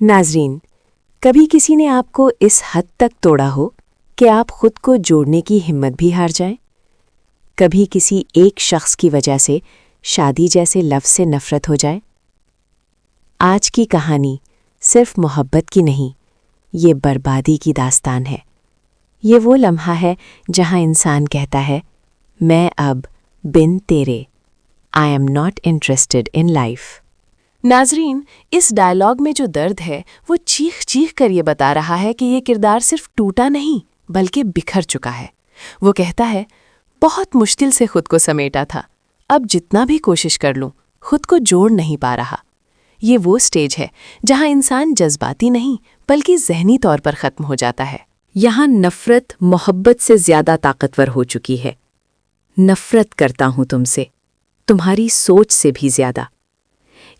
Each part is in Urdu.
ناظرین، کبھی کسی نے آپ کو اس حد تک توڑا ہو کہ آپ خود کو جوڑنے کی ہمت بھی ہار جائیں؟ کبھی کسی ایک شخص کی وجہ سے شادی جیسے لفظ سے نفرت ہو جائے؟ آج کی کہانی صرف محبت کی نہیں، یہ بربادی کی داستان ہے۔ یہ وہ لمحہ ہے جہاں انسان کہتا ہے، میں اب بن تیرے I am not interested in life. ناظرین، اس ڈائلاگ میں جو درد ہے وہ چیخ چیخ کر یہ بتا رہا ہے کہ یہ کردار صرف ٹوٹا نہیں بلکہ بکھر چکا ہے۔ وہ کہتا ہے، بہت مشکل سے خود کو سمیٹا تھا، اب جتنا بھی کوشش کر لوں خود کو جوڑ نہیں پا رہا۔ یہ وہ سٹیج ہے جہاں انسان جذباتی نہیں بلکہ ذہنی طور پر ختم ہو جاتا ہے۔ یہاں نفرت محبت سے زیادہ طاقتور ہو چکی ہے۔ نفرت کرتا ہوں تم سے، تمہاری سوچ سے بھی زیادہ۔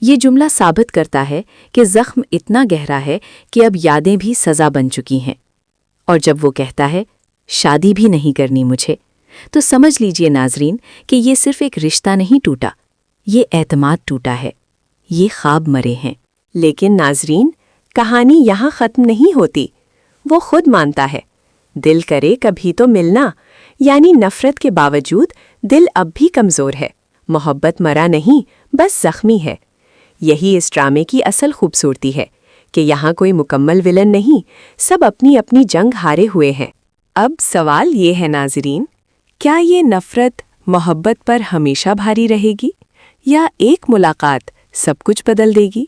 یہ جملہ ثابت کرتا ہے کہ زخم اتنا گہرا ہے کہ اب یادیں بھی سزا بن چکی ہیں۔ اور جب وہ کہتا ہے، شادی بھی نہیں کرنی مجھے، تو سمجھ لیجئے ناظرین کہ یہ صرف ایک رشتہ نہیں ٹوٹا، یہ اعتماد ٹوٹا ہے، یہ خواب مرے ہیں۔ لیکن ناظرین، کہانی یہاں ختم نہیں ہوتی۔ وہ خود مانتا ہے، دل کرے کبھی تو ملنا، یعنی نفرت کے باوجود دل اب بھی کمزور ہے۔ محبت مرا نہیں، بس زخمی ہے۔ یہی اس ڈرامے کی اصل خوبصورتی ہے کہ یہاں کوئی مکمل ولن نہیں، سب اپنی اپنی جنگ ہارے ہوئے ہیں۔ اب سوال یہ ہے ناظرین، کیا یہ نفرت محبت پر ہمیشہ بھاری رہے گی یا ایک ملاقات سب کچھ بدل دے گی؟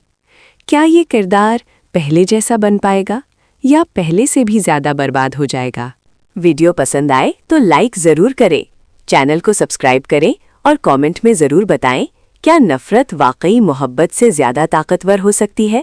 کیا یہ کردار پہلے جیسا بن پائے گا یا پہلے سے بھی زیادہ برباد ہو جائے گا؟ ویڈیو پسند آئے تو لائک ضرور کریں، چینل کو سبسکرائب کریں اور کامنٹ میں ضرور بتائیں، کیا نفرت واقعی محبت سے زیادہ طاقتور ہو سکتی ہے؟